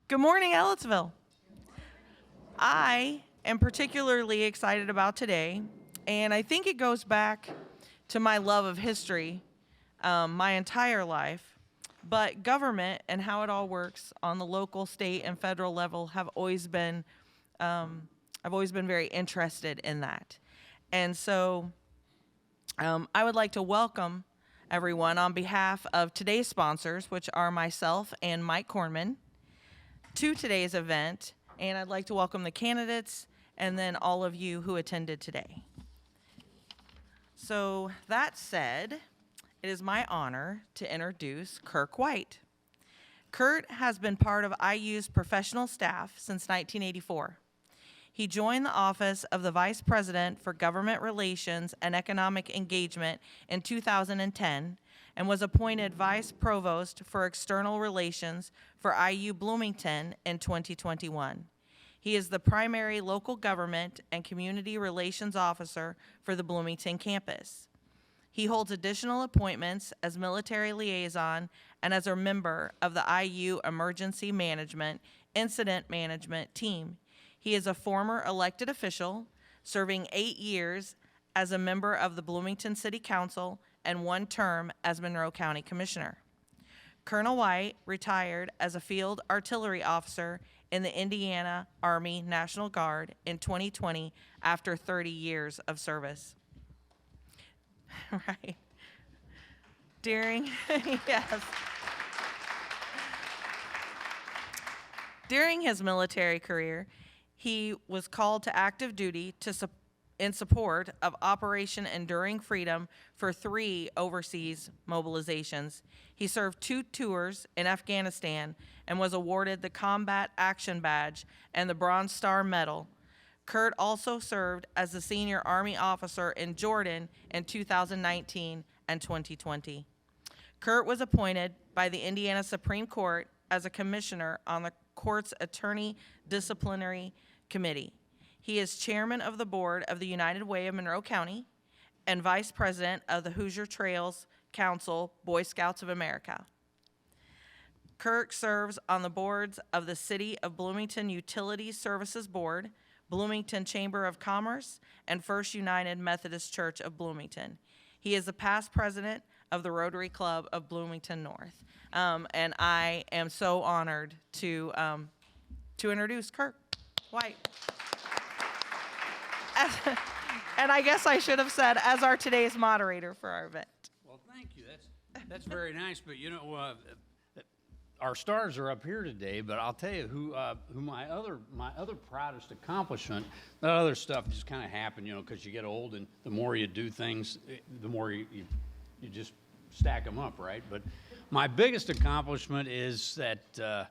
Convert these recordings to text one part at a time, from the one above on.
Good morning, Ellettsville. I am particularly excited about today, and I think it goes back to my love of history my entire life. But government and how it all works on the local, state, and federal level have always been, I've always been very interested in that. And so I would like to welcome everyone on behalf of today's sponsors, which are myself and Mike Kornman, to today's event, and I'd like to welcome the candidates and then all of you who attended today. So that said, it is my honor to introduce Kirk White. Kurt has been part of IU's professional staff since 1984. He joined the office of the Vice President for Government Relations and Economic Engagement in 2010 and was appointed Vice Provost for External Relations for IU Bloomington in 2021. He is the primary local government and community relations officer for the Bloomington campus. He holds additional appointments as military liaison and as a member of the IU Emergency Management Incident Management Team. He is a former elected official, serving 8 years as a member of the Bloomington City Council and 1 term as Monroe County Commissioner. Colonel White retired as a field artillery officer in the Indiana Army National Guard in 2020 after 30 years of service. Right. Yes. During his military career, he was called to active duty in support of Operation Enduring Freedom for 3 overseas mobilizations. He served 2 tours in Afghanistan and was awarded the Combat Action Badge and the Bronze Star Medal. Kurt also served as a senior Army officer in Jordan in 2019 and 2020. Kurt was appointed by the Indiana Supreme Court as a commissioner on the court's Attorney Disciplinary Committee. He is chairman of the board of the United Way of Monroe County and vice president of the Hoosier Trails Council, Boy Scouts of America. Kirk serves on the boards of the City of Bloomington Utilities Services Board, Bloomington Chamber of Commerce, and First United Methodist Church of Bloomington. He is the past president of the Rotary Club of Bloomington North. And I am so honored to introduce Kirk White. And I guess I should have said, as our today's moderator for our event. Well, thank you. That's very nice. But you know, our stars are up here today. But I'll tell you who my other proudest accomplishment. That other stuff just kind of happened, you know, because you get old, and the more you do things, the more you just stack them up, right? But my biggest accomplishment is that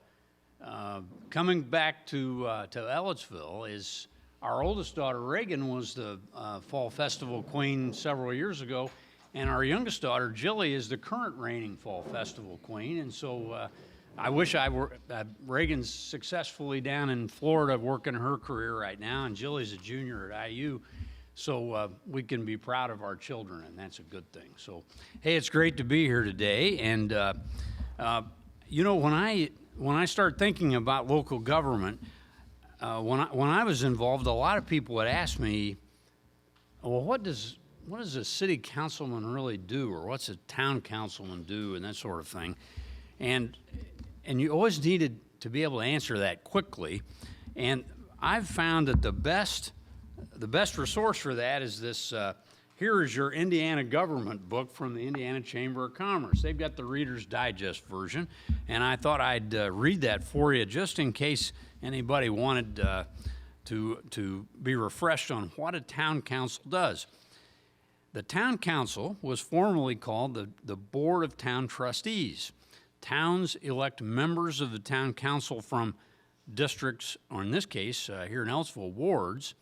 coming back to Ellettsville is. Our oldest daughter, Reagan, was the Fall Festival Queen several years ago, and our youngest daughter, Jilly, is the current reigning Fall Festival Queen. And so I wish I were, Reagan's successfully down in Florida working her career right now, and Jilly's a junior at IU, so we can be proud of our children, and that's a good thing. So, hey, it's great to be here today, and you know, when I start thinking about local government, when I was involved, a lot of people would ask me, well, what does a city councilman really do, or what's a town councilman do, and that sort of thing. And you always needed to be able to answer that quickly. And I've found that the best resource for that is this, here is your Indiana government book from the Indiana Chamber of Commerce. They've got the Reader's Digest version, and I thought I'd read that for you just in case anybody wanted to be refreshed on what a town council does. The town council was formerly called the Board of Town Trustees. Towns elect members of the town council from districts, or in this case, here in Ellettsville, wards.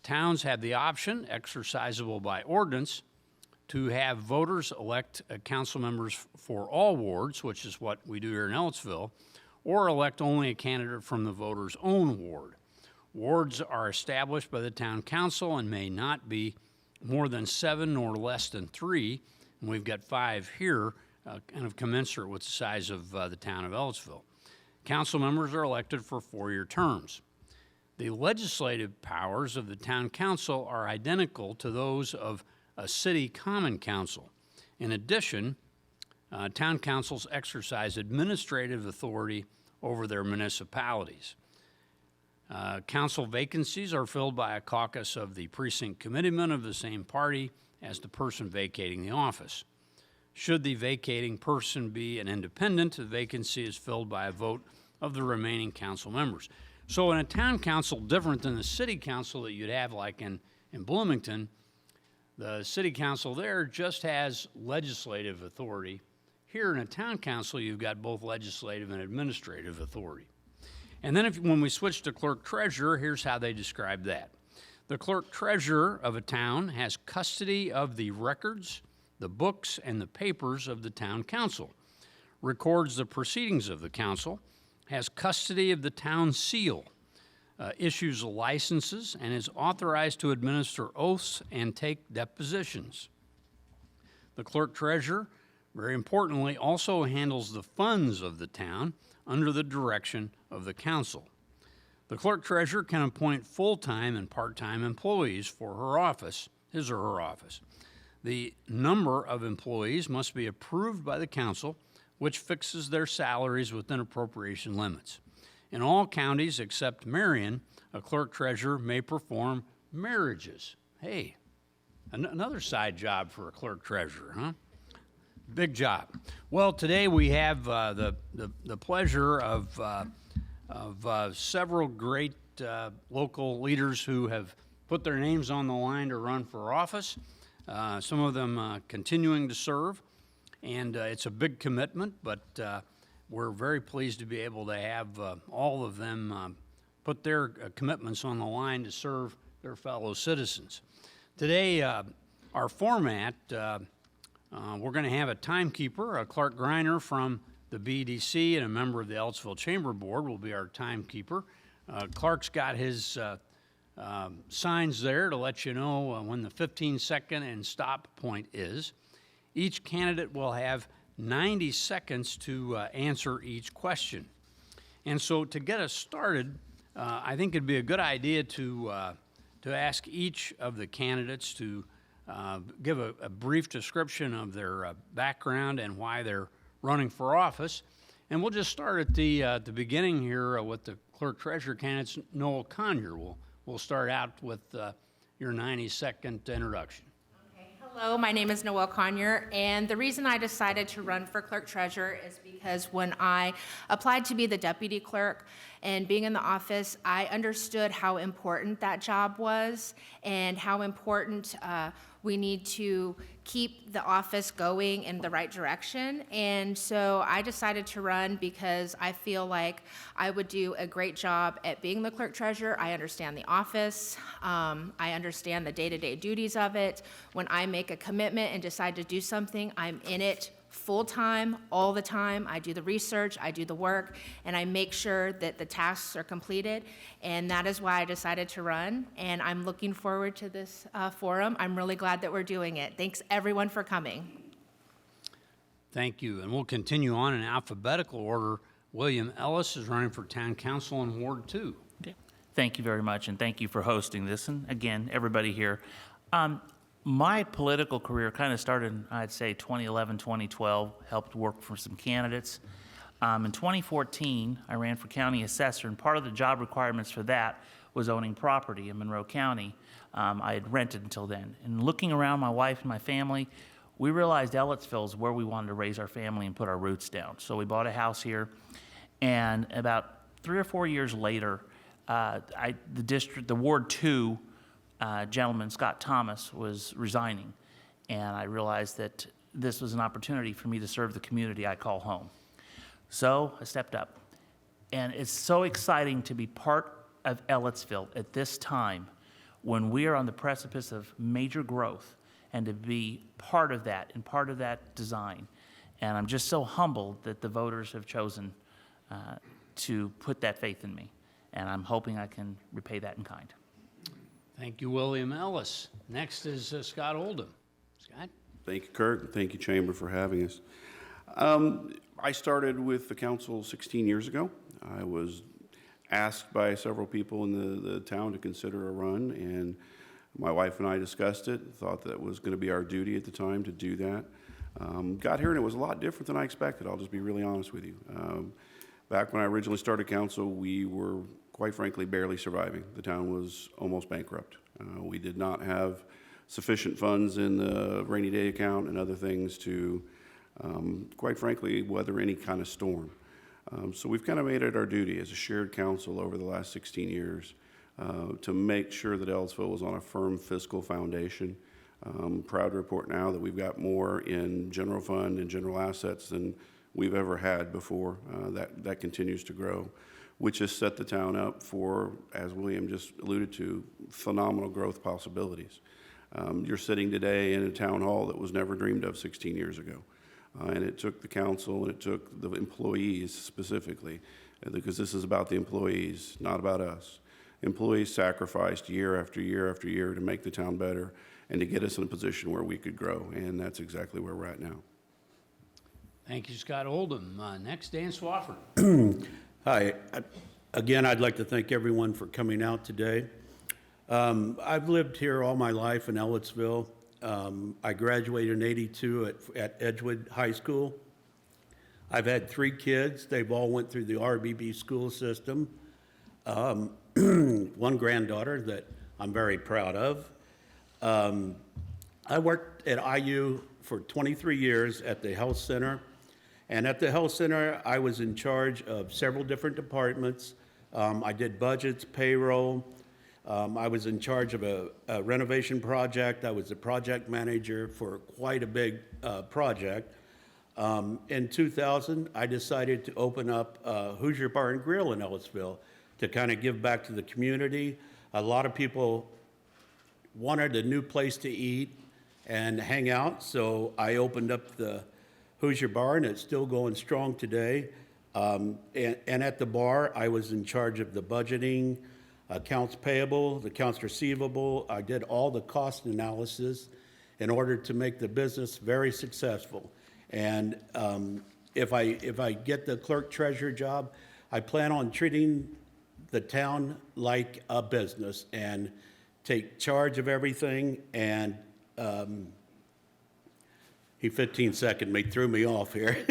Towns have the option, exercisable by ordinance, to have voters elect council members for all wards, which is what we do here in Ellettsville, or elect only a candidate from the voter's own ward. Wards are established by the town council and may not be more than 7 nor less than 3, and we've got 5 here, kind of commensurate with the size of the town of Ellettsville. Council members are elected for 4-year terms. The legislative powers of the town council are identical to those of a city common council. In addition, town councils exercise administrative authority over their municipalities. Council vacancies are filled by a caucus of the precinct committeemen of the same party as the person vacating the office. Should the vacating person be an independent, the vacancy is filled by a vote of the remaining council members. So in a town council, different than the city council that you'd have like in Bloomington, the city council there just has legislative authority. Here in a town council, you've got both legislative and administrative authority. And then when we switch to clerk treasurer, here's how they describe that. The clerk treasurer of a town has custody of the records, the books, and the papers of the town council, records the proceedings of the council, has custody of the town seal, issues licenses, and is authorized to administer oaths and take depositions. The clerk treasurer, very importantly, also handles the funds of the town under the direction of the council. The clerk treasurer can appoint full-time and part-time employees for her office, his or her office. The number of employees must be approved by the council, which fixes their salaries within appropriation limits. In all counties except Marion, a clerk treasurer may perform marriages. Hey, another side job for a clerk treasurer, huh? Big job. Well, today we have the pleasure of several great local leaders who have put their names on the line to run for office. Some of them continuing to serve, and it's a big commitment, but we're very pleased to be able to have all of them put their commitments on the line to serve their fellow citizens. Today, our format, we're going to have a timekeeper, Clark Greiner from the BDC and a member of the Ellettsville Chamber Board will be our timekeeper. Clark's got his signs there to let you know when the 15-second and stop point is. Each candidate will have 90 seconds to answer each question. And so to get us started, I think it'd be a good idea to ask each of the candidates to give a brief description of their background and why they're running for office. And we'll just start at the beginning here with the clerk treasurer candidates. Noel Conyer, we'll start out with your 90-second introduction. Hello, my name is Noelle Conyer, and the reason I decided to run for clerk treasurer is because when I applied to be the deputy clerk and being in the office, I understood how important that job was and how important we need to keep the office going in the right direction. And so I decided to run because I feel like I would do a great job at being the clerk treasurer. I understand the office. I understand the day-to-day duties of it. When I make a commitment and decide to do something, I'm in it full-time, all the time. I do the research, I do the work, and I make sure that the tasks are completed. And that is why I decided to run, and I'm looking forward to this forum. I'm really glad that we're doing it. Thanks, everyone, for coming. Thank you, and we'll continue on in alphabetical order. William Ellis is running for town council in Ward 2. Okay. Thank you very much, and thank you for hosting this, and again, everybody here. My political career kind of started, I'd say, 2011, 2012, helped work for some candidates. In 2014, I ran for county assessor, and part of the job requirements for that was owning property in Monroe County. I had rented until then. And looking around my wife and my family, we realized Ellettsville is where we wanted to raise our family and put our roots down. So we bought a house here, and about 3 or 4 years later, the Ward 2 gentleman, Scott Thomas, was resigning, and I realized that this was an opportunity for me to serve the community I call home. So I stepped up, and it's so exciting to be part of Ellettsville at this time when we are on the precipice of major growth, and to be part of that and part of that design. And I'm just so humbled that the voters have chosen to put that faith in me, and I'm hoping I can repay that in kind. Thank you, William Ellis. Next is Scott Oldham. Scott? Thank you, Kurt, and thank you, Chamber, for having us. I started with the council 16 years ago. I was asked by several people in the town to consider a run, and my wife and I discussed it, thought that was going to be our duty at the time to do that. Got here and it was a lot different than I expected, I'll just be really honest with you. Back when I originally started council, we were, quite frankly, barely surviving. The town was almost bankrupt. We did not have sufficient funds in the rainy day account and other things to, quite frankly, weather any kind of storm. So we've kind of made it our duty as a shared council over the last 16 years to make sure that Ellettsville was on a firm fiscal foundation. Proud to report now that we've got more in general fund and general assets than we've ever had before. That continues to grow, which has set the town up for, as William just alluded to, phenomenal growth possibilities. You're sitting today in a town hall that was never dreamed of 16 years ago. And it took the council and it took the employees specifically, because this is about the employees, not about us. Employees sacrificed year after year after year to make the town better and to get us in a position where we could grow, and that's exactly where we're at now. Thank you, Scott Oldham. Next, Dan Swafford. Hi. Again, I'd like to thank everyone for coming out today. I've lived here all my life in Ellettsville. I graduated in '82 at Edgewood High School. I've had 3 kids. They've all went through the RBB school system. One granddaughter that I'm very proud of. I worked at IU for 23 years at the health center. And at the health center, I was in charge of several different departments. I did budgets, payroll. I was in charge of a renovation project. I was the project manager for quite a big project. In 2000, I decided to open up Hoosier Bar and Grill in Ellettsville to kind of give back to the community. A lot of people wanted a new place to eat and hang out, so I opened up the Hoosier Bar, and it's still going strong today. And at the bar, I was in charge of the budgeting, accounts payable, the accounts receivable. I did all the cost analysis in order to make the business very successful. And if I get the clerk treasurer job, I plan on treating the town like a business and take charge of everything. And he 15-second me, threw me off here.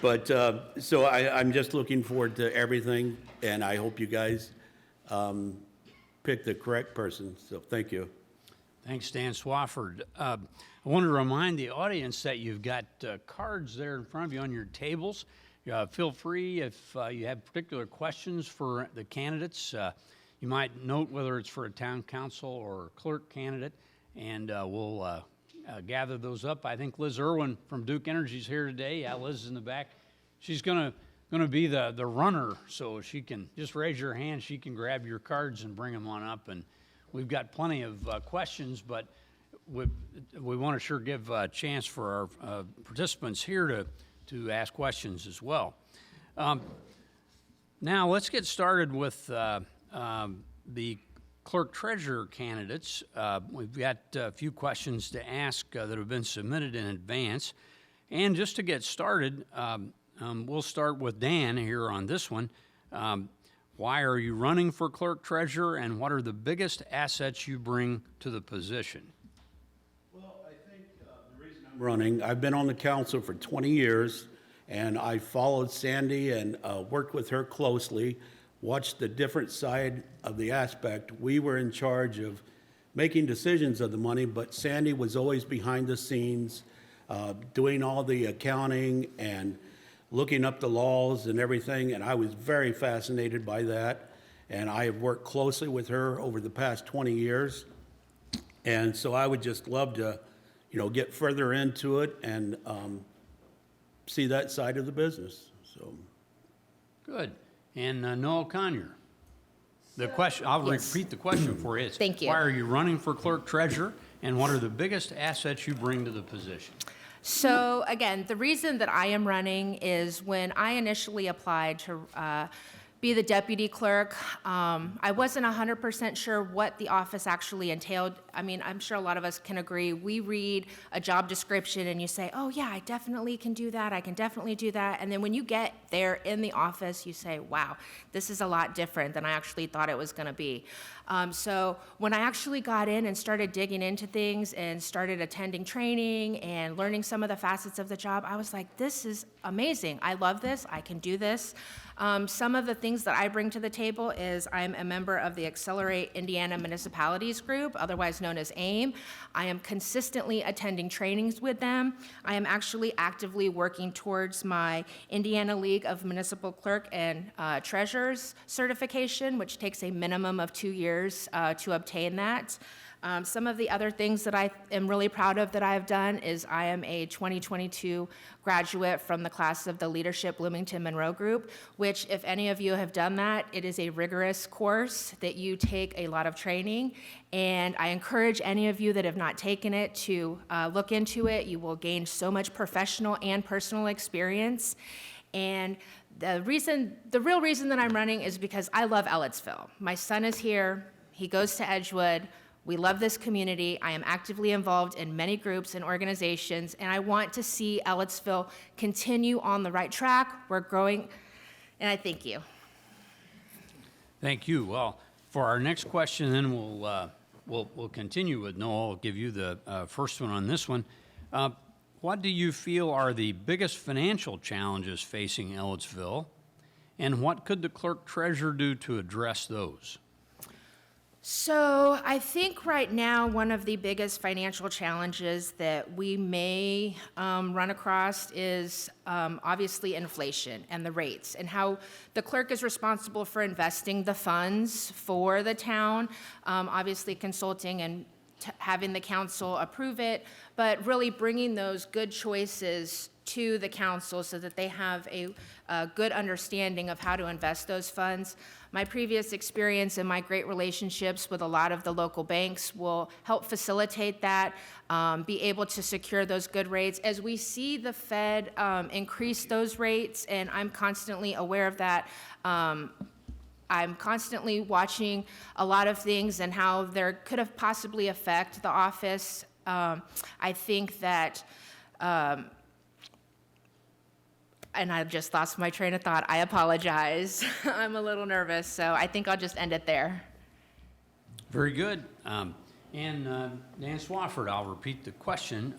But so I'm just looking forward to everything, and I hope you guys pick the correct person. So thank you. Thanks, Dan Swafford. I want to remind the audience that you've got cards there in front of you on your tables. Feel free if you have particular questions for the candidates. You might note whether it's for a town council or clerk candidate, and we'll gather those up. I think Liz Irwin from Duke Energy is here today. Yeah, Liz is in the back. She's gonna be the runner, so she can just raise your hand. She can grab your cards and bring them on up. And we've got plenty of questions, but we want to sure give a chance for our participants here to ask questions as well. Now let's get started with the clerk treasurer candidates. We've got a few questions to ask that have been submitted in advance. And just to get started, we'll start with Dan here on this one. Why are you running for clerk treasurer, and what are the biggest assets you bring to the position? Well, I think the reason I'm running, I've been on the council for 20 years, and I followed Sandy and worked with her closely, watched the different side of the aspect. We were in charge of making decisions of the money, but Sandy was always behind the scenes, doing all the accounting and looking up the laws and everything, and I was very fascinated by that. And I have worked closely with her over the past 20 years. And so I would just love to, get further into it and see that side of the business. So, good. And Noel Conyer. The question, I'll repeat the question for you. It's, Thank you. why are you running for clerk treasurer, and what are the biggest assets you bring to the position? So again, the reason that I am running is when I initially applied to be the deputy clerk. I wasn't 100% sure what the office actually entailed. I mean, I'm sure a lot of us can agree. We read a job description and you say, oh yeah, I definitely can do that. I can definitely do that. And then when you get there in the office, you say, wow, this is a lot different than I actually thought it was going to be. So when I actually got in and started digging into things and started attending training and learning some of the facets of the job, I was like, this is amazing. I love this. I can do this. Some of the things that I bring to the table is I'm a member of the Accelerate Indiana Municipalities Group, otherwise known as AIM. I am consistently attending trainings with them. I am actually actively working towards my Indiana League of Municipal Clerk and Treasurers certification, which takes a minimum of 2 years to obtain that. Some of the other things that I am really proud of that I have done is I am a 2022 graduate from the class of the Leadership Bloomington Monroe Group, which if any of you have done that, it is a rigorous course that you take a lot of training. And I encourage any of you that have not taken it to look into it. You will gain so much professional and personal experience. And the real reason that I'm running is because I love Ellettsville. My son is here. He goes to Edgewood. We love this community. I am actively involved in many groups and organizations, and I want to see Ellettsville continue on the right track. We're growing, and I thank you. Thank you. Well, for our next question, then we'll continue with Noel. I'll give you the first one on this one. What do you feel are the biggest financial challenges facing Ellettsville, and what could the clerk treasurer do to address those? So I think right now one of the biggest financial challenges that we may run across is obviously inflation and the rates and how the clerk is responsible for investing the funds for the town, obviously consulting and having the council approve it, but really bringing those good choices to the council so that they have a good understanding of how to invest those funds. My previous experience and my great relationships with a lot of the local banks will help facilitate that, be able to secure those good rates. As we see the Fed increase those rates, and I'm constantly aware of that, I'm constantly watching a lot of things and how there could have possibly affect the office. I think that, and I just lost my train of thought. I apologize. I'm a little nervous, so I think I'll just end it there. Very good. And Dan Swafford, I'll repeat the question.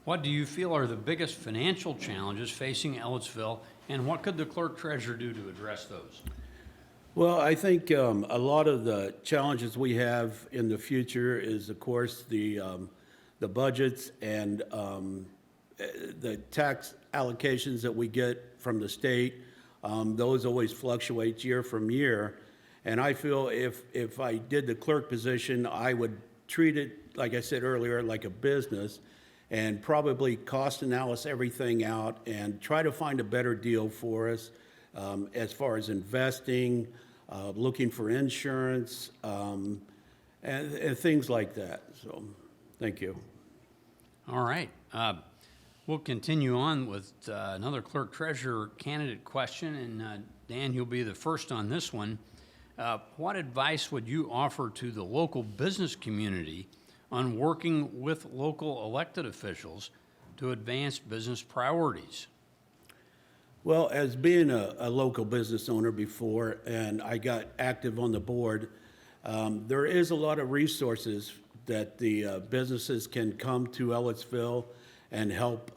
What do you feel are the biggest financial challenges facing Ellettsville, and what could the clerk treasurer do to address those? Well, I think a lot of the challenges we have in the future is, of course, the budgets and the tax allocations that we get from the state. Those always fluctuate year from year. And I feel if I did the clerk position, I would treat it, like I said earlier, like a business and probably cost analysis everything out and try to find a better deal for us as far as investing, looking for insurance, and things like that. So, thank you. All right. We'll continue on with another clerk treasurer candidate question, and Dan, you'll be the first on this one. What advice would you offer to the local business community on working with local elected officials to advance business priorities? Well, as being a local business owner before, and I got active on the board, there is a lot of resources that the businesses can come to Ellettsville and help,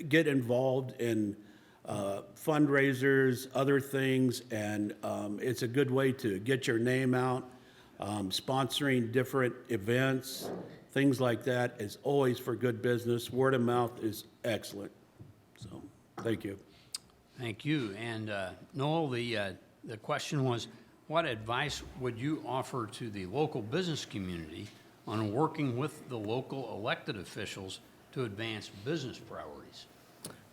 get involved in fundraisers, other things, and it's a good way to get your name out. Sponsoring different events, things like that is always for good business. Word of mouth is excellent. So, thank you. Thank you. And Noel, the question was, what advice would you offer to the local business community on working with the local elected officials to advance business priorities?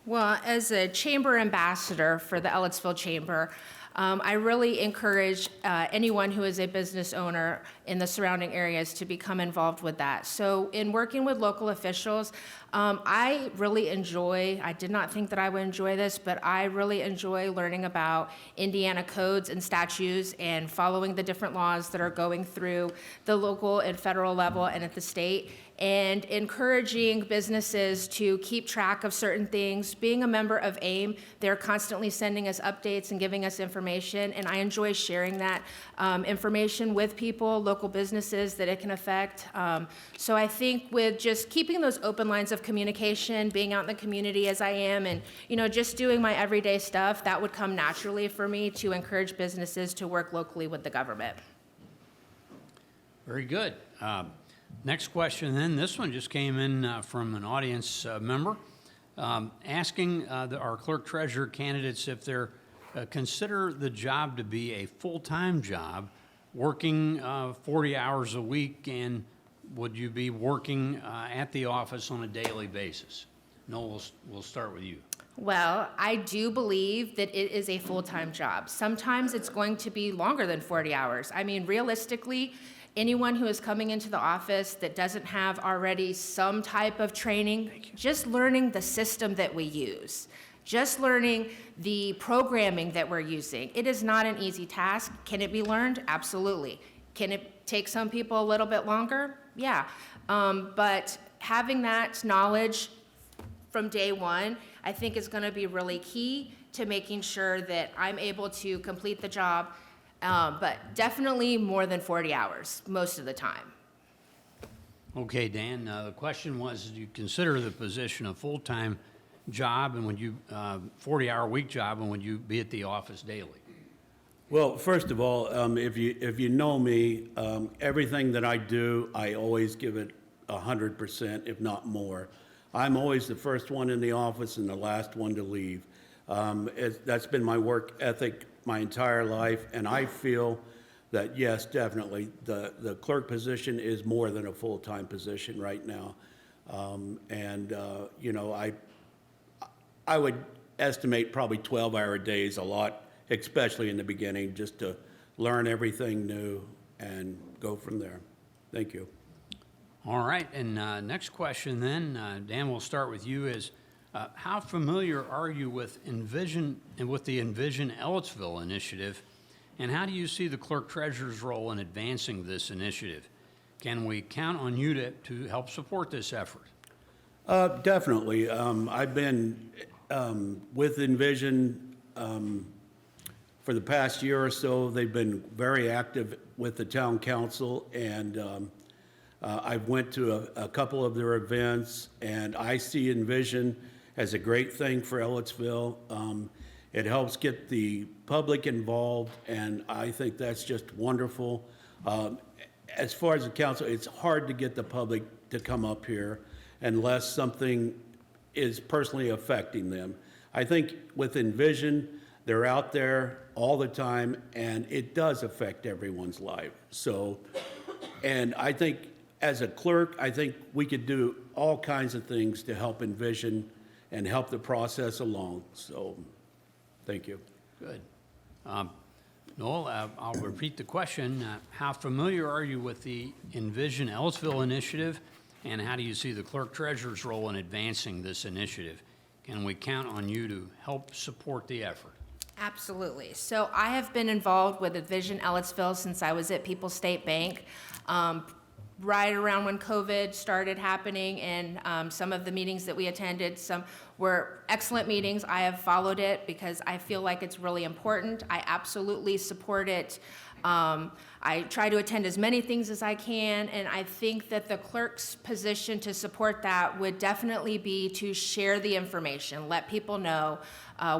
Well, as a chamber ambassador for the Ellettsville Chamber, I really encourage anyone who is a business owner in the surrounding areas to become involved with that. So in working with local officials, I really enjoy, I did not think that I would enjoy this, but I really enjoy learning about Indiana codes and statutes and following the different laws that are going through the local and federal level and at the state, and encouraging businesses to keep track of certain things. Being a member of AIM, they're constantly sending us updates and giving us information, and I enjoy sharing that information with people, local businesses that it can affect. So I think with just keeping those open lines of communication, being out in the community as I am, and just doing my everyday stuff, that would come naturally for me to encourage businesses to work locally with the government. Very good. Next question then, this one just came in from an audience member, asking our clerk treasurer candidates if they're consider the job to be a full-time job, working 40 hours a week, and would you be working at the office on a daily basis? Noel, we'll start with you. Well, I do believe that it is a full-time job. Sometimes it's going to be longer than 40 hours. I mean, realistically, anyone who is coming into the office that doesn't have already some type of training, just learning the system that we use, just learning the programming that we're using. It is not an easy task. Can it be learned? Absolutely. Can it take some people a little bit longer? Yeah. But having that knowledge from day one, I think is going to be really key to making sure that I'm able to complete the job, but definitely more than 40 hours most of the time. Okay, Dan, the question was, do you consider the position a full-time job, and would you, 40-hour week job, and would you be at the office daily? Well, first of all, if you know me, everything that I do, I always give it 100%, if not more. I'm always the first one in the office and the last one to leave. That's been my work ethic my entire life, and I feel that, yes, definitely, the clerk position is more than a full-time position right now. I would estimate probably 12-hour days a lot, especially in the beginning, just to learn everything new and go from there. Thank you. All right, and next question then, Dan, we'll start with you, is how familiar are you with Envision and with the Envision Ellettsville initiative, and how do you see the clerk treasurer's role in advancing this initiative? Can we count on you to help support this effort? Definitely. I've been with Envision for the past year or so. They've been very active with the town council, and I've went to a couple of their events, and I see Envision as a great thing for Ellettsville. It helps get the public involved, and I think that's just wonderful. As far as the council, it's hard to get the public to come up here unless something is personally affecting them. I think with Envision, they're out there all the time, and it does affect everyone's life. So, and I think as a clerk, I think we could do all kinds of things to help Envision and help the process along. So, thank you. Good. Noel, I'll repeat the question. How familiar are you with the Envision Ellettsville initiative, and how do you see the clerk treasurer's role in advancing this initiative? Can we count on you to help support the effort? Absolutely. So I have been involved with Envision Ellettsville since I was at People's State Bank. Right around when COVID started happening, and some of the meetings that we attended, some were excellent meetings. I have followed it because I feel like it's really important. I absolutely support it. I try to attend as many things as I can, and I think that the clerk's position to support that would definitely be to share the information, let people know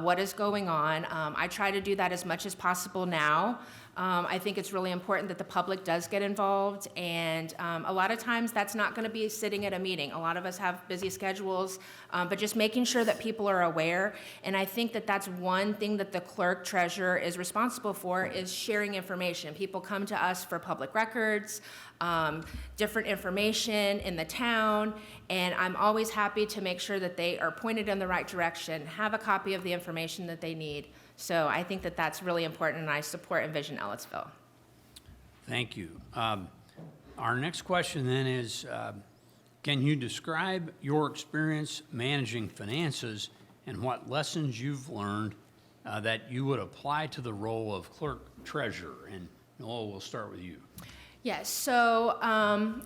what is going on. I try to do that as much as possible now. I think it's really important that the public does get involved, and a lot of times that's not going to be sitting at a meeting. A lot of us have busy schedules, but just making sure that people are aware. And I think that that's one thing that the clerk treasurer is responsible for, is sharing information. People come to us for public records, different information in the town, and I'm always happy to make sure that they are pointed in the right direction, have a copy of the information that they need. So I think that that's really important, and I support Envision Ellettsville. Thank you. Our next question then is, can you describe your experience managing finances and what lessons you've learned that you would apply to the role of clerk treasurer? And Noel, we'll start with you. Yes, so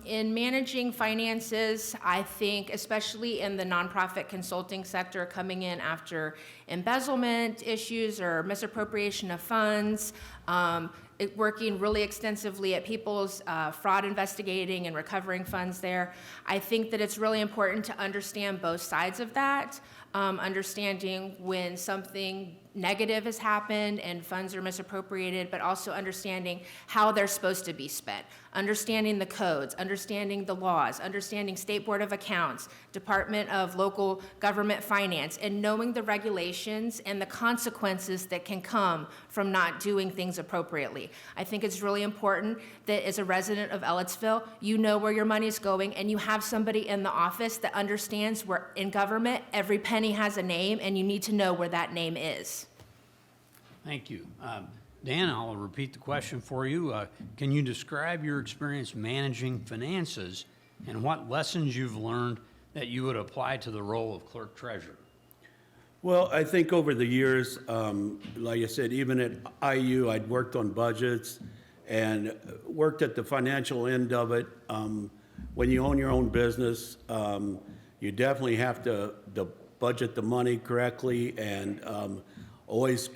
in managing finances, I think especially in the nonprofit consulting sector, coming in after embezzlement issues or misappropriation of funds, working really extensively at people's fraud investigating and recovering funds there, I think that it's really important to understand both sides of that, understanding when something negative has happened and funds are misappropriated, but also understanding how they're supposed to be spent, understanding the codes, understanding the laws, understanding State Board of Accounts, Department of Local Government Finance, and knowing the regulations and the consequences that can come from not doing things appropriately. I think it's really important that as a resident of Ellettsville, you know where your money is going and you have somebody in the office that understands where in government every penny has a name and you need to know where that name is. Thank you. Dan, I'll repeat the question for you. Can you describe your experience managing finances and what lessons you've learned that you would apply to the role of clerk treasurer? Well, I think over the years, like I said, even at IU, I'd worked on budgets and worked at the financial end of it. When you own your own business, you definitely have to budget the money correctly and always,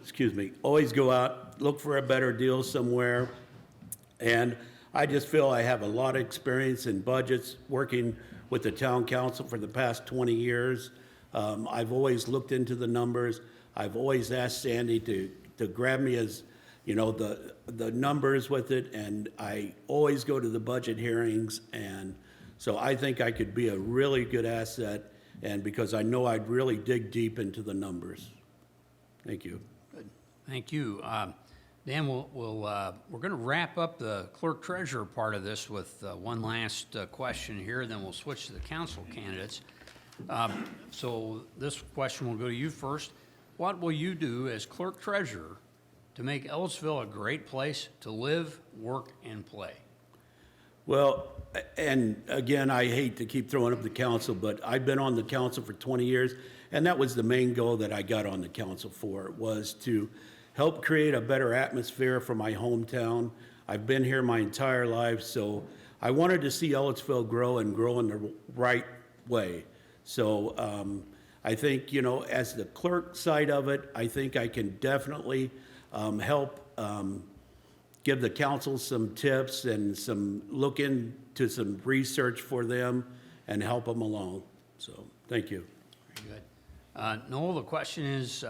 excuse me, always go out, look for a better deal somewhere. And I just feel I have a lot of experience in budgets, working with the town council for the past 20 years. I've always looked into the numbers. I've always asked Sandy to grab me as, you know, the numbers with it, and I always go to the budget hearings, and so I think I could be a really good asset, and because I know I'd really dig deep into the numbers. Thank you. Good. Thank you. Dan, we're going to wrap up the clerk treasurer part of this with one last question here, then we'll switch to the council candidates. So this question will go to you first. What will you do as clerk treasurer to make Ellettsville a great place to live, work, and play? Well, and again, I hate to keep throwing up the council, but I've been on the council for 20 years, and that was the main goal that I got on the council for, was to help create a better atmosphere for my hometown. I've been here my entire life, so I wanted to see Ellettsville grow and grow in the right way. So I think, you know, as the clerk side of it, I think I can definitely help give the council some tips and some look into some research for them and help them along. So, thank you. Very good. Noel, the question is,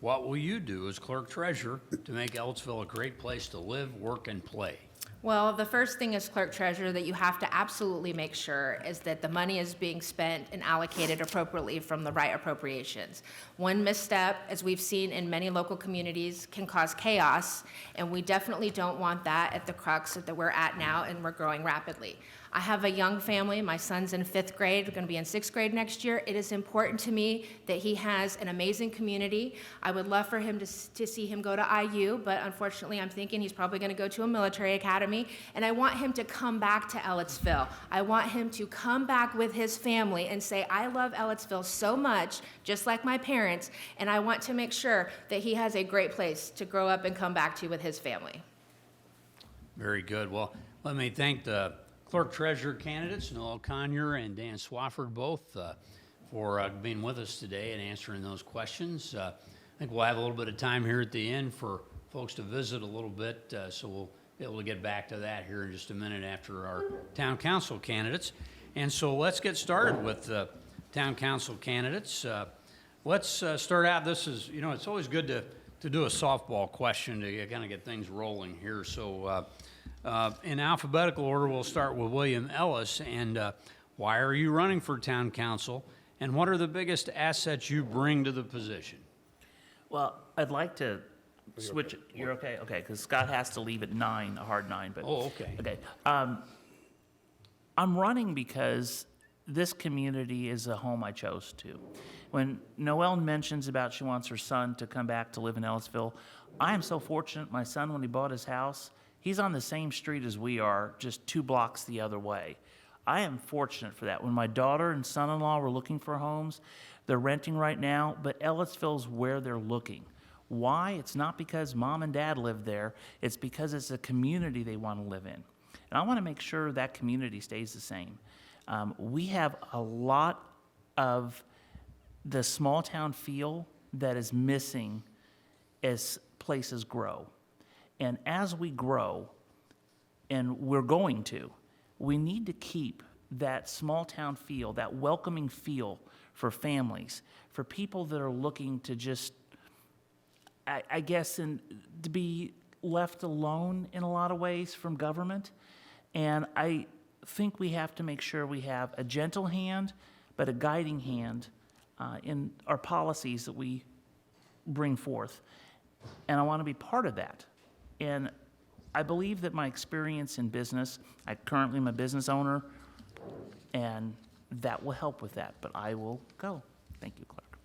what will you do as clerk treasurer to make Ellettsville a great place to live, work, and play? Well, the first thing as clerk treasurer that you have to absolutely make sure is that the money is being spent and allocated appropriately from the right appropriations. One misstep, as we've seen in many local communities, can cause chaos, and we definitely don't want that at the crux that we're at now, and we're growing rapidly. I have a young family. My son's in 5th grade, going to be in 6th grade next year. It is important to me that he has an amazing community. I would love for him to see him go to IU, but unfortunately I'm thinking he's probably going to go to a military academy, and I want him to come back to Ellettsville. I want him to come back with his family and say, I love Ellettsville so much, just like my parents, and I want to make sure that he has a great place to grow up and come back to with his family. Very good. Well, let me thank the clerk treasurer candidates, Noel Conyer and Dan Swafford, both for being with us today and answering those questions. I think we'll have a little bit of time here at the end for folks to visit a little bit, so we'll be able to get back to that here in just a minute after our town council candidates. And so let's get started with the town council candidates. Let's start out. This is, you know, it's always good to do a softball question to kind of get things rolling here. So in alphabetical order, we'll start with William Ellis. And why are you running for town council? And what are the biggest assets you bring to the position? Well, I'd like to switch. You're okay? Okay, because Scott has to leave at 9, a hard 9, but. Oh, okay. Okay. I'm running because this community is a home I chose to. When Noelle mentions about she wants her son to come back to live in Ellettsville, I am so fortunate. My son, when he bought his house, he's on the same street as we are, just 2 blocks the other way. I am fortunate for that. When my daughter and son-in-law were looking for homes, they're renting right now, but Ellettsville's where they're looking. Why? It's not because mom and dad live there. It's because it's a community they want to live in. And I want to make sure that community stays the same. We have a lot of the small town feel that is missing as places grow. And as we grow, and we're going to, we need to keep that small town feel, that welcoming feel for families, for people that are looking to just, I guess, to be left alone in a lot of ways from government. And I think we have to make sure we have a gentle hand, but a guiding hand in our policies that we bring forth. And I want to be part of that. And I believe that my experience in business, I currently am a business owner, and that will help with that. But I will go. Thank you, Clerk.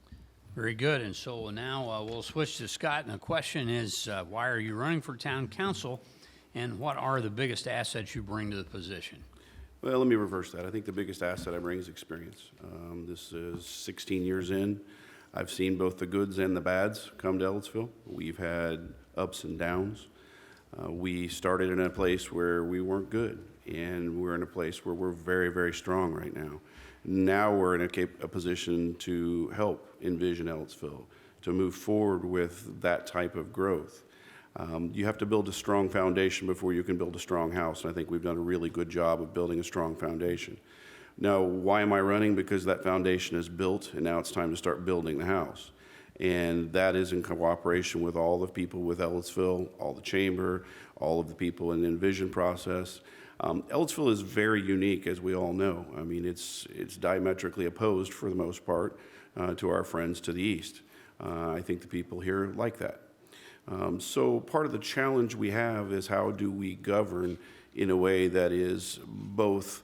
Very good. And so now we'll switch to Scott. And the question is, why are you running for town council? And what are the biggest assets you bring to the position? Well, let me reverse that. I think the biggest asset I bring is experience. This is 16 years in. I've seen both the goods and the bads come to Ellettsville. We've had ups and downs. We started in a place where we weren't good, and we're in a place where we're very, very strong right now. Now we're in a position to help envision Ellettsville, to move forward with that type of growth. You have to build a strong foundation before you can build a strong house, and I think we've done a really good job of building a strong foundation. Now, why am I running? Because that foundation is built, and now it's time to start building the house. And that is in cooperation with all the people with Ellettsville, all the chamber, all of the people in the Envision process. Ellettsville is very unique, as we all know. I mean, it's diametrically opposed for the most part to our friends to the east. I think the people here like that. So part of the challenge we have is how do we govern in a way that is both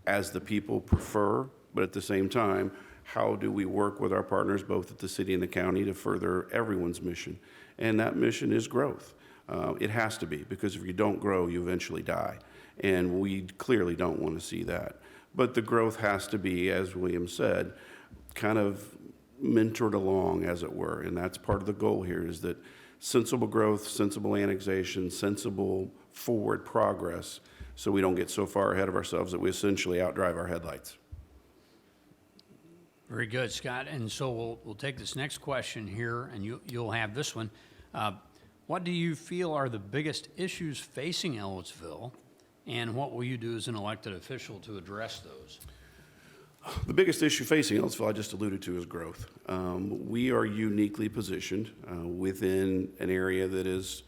as the people prefer, but at the same time, how do we work with our partners, both at the city and the county, to further everyone's mission? And that mission is growth. It has to be, because if you don't grow, you eventually die. And we clearly don't want to see that. But the growth has to be, as William said, kind of mentored along, as it were. And that's part of the goal here, is that sensible growth, sensible annexation, sensible forward progress, so we don't get so far ahead of ourselves that we essentially outdrive our headlights. Very good, Scott. And so we'll take this next question here, and you'll have this one. What do you feel are the biggest issues facing Ellettsville, and what will you do as an elected official to address those? The biggest issue facing Ellettsville, I just alluded to, is growth. We are uniquely positioned within an area that is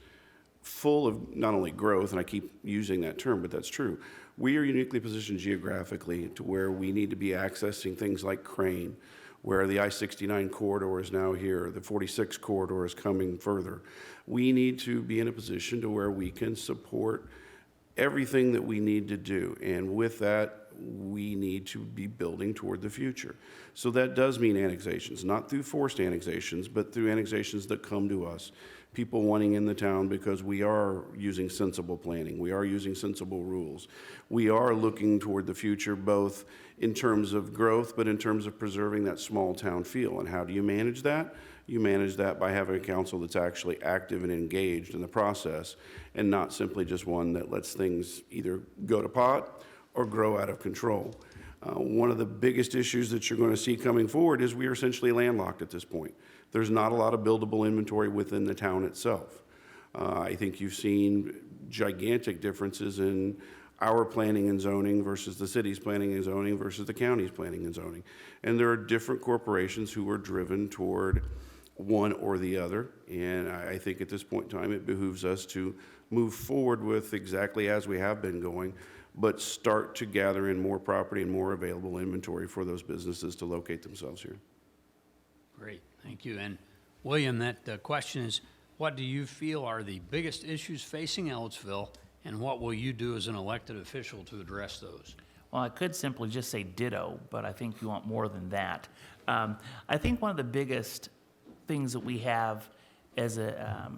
full of not only growth, and I keep using that term, but that's true. We are uniquely positioned geographically to where we need to be accessing things like Crane, where the I-69 corridor is now here, the 46 corridor is coming further. We need to be in a position to where we can support everything that we need to do, and with that, we need to be building toward the future. So that does mean annexations, not through forced annexations, but through annexations that come to us. People wanting in the town because we are using sensible planning. We are using sensible rules. We are looking toward the future, both in terms of growth, but in terms of preserving that small town feel. And how do you manage that? You manage that by having a council that's actually active and engaged in the process, and not simply just one that lets things either go to pot or grow out of control. One of the biggest issues that you're going to see coming forward is we are essentially landlocked at this point. There's not a lot of buildable inventory within the town itself. I think you've seen gigantic differences in our planning and zoning versus the city's planning and zoning versus the county's planning and zoning. And there are different corporations who are driven toward one or the other. And I think at this point in time, it behooves us to move forward with exactly as we have been going, but start to gather in more property and more available inventory for those businesses to locate themselves here. Great, thank you. And William, that question is, what do you feel are the biggest issues facing Ellettsville, and what will you do as an elected official to address those? Well, I could simply just say ditto, but I think you want more than that. I think one of the biggest things that we have as a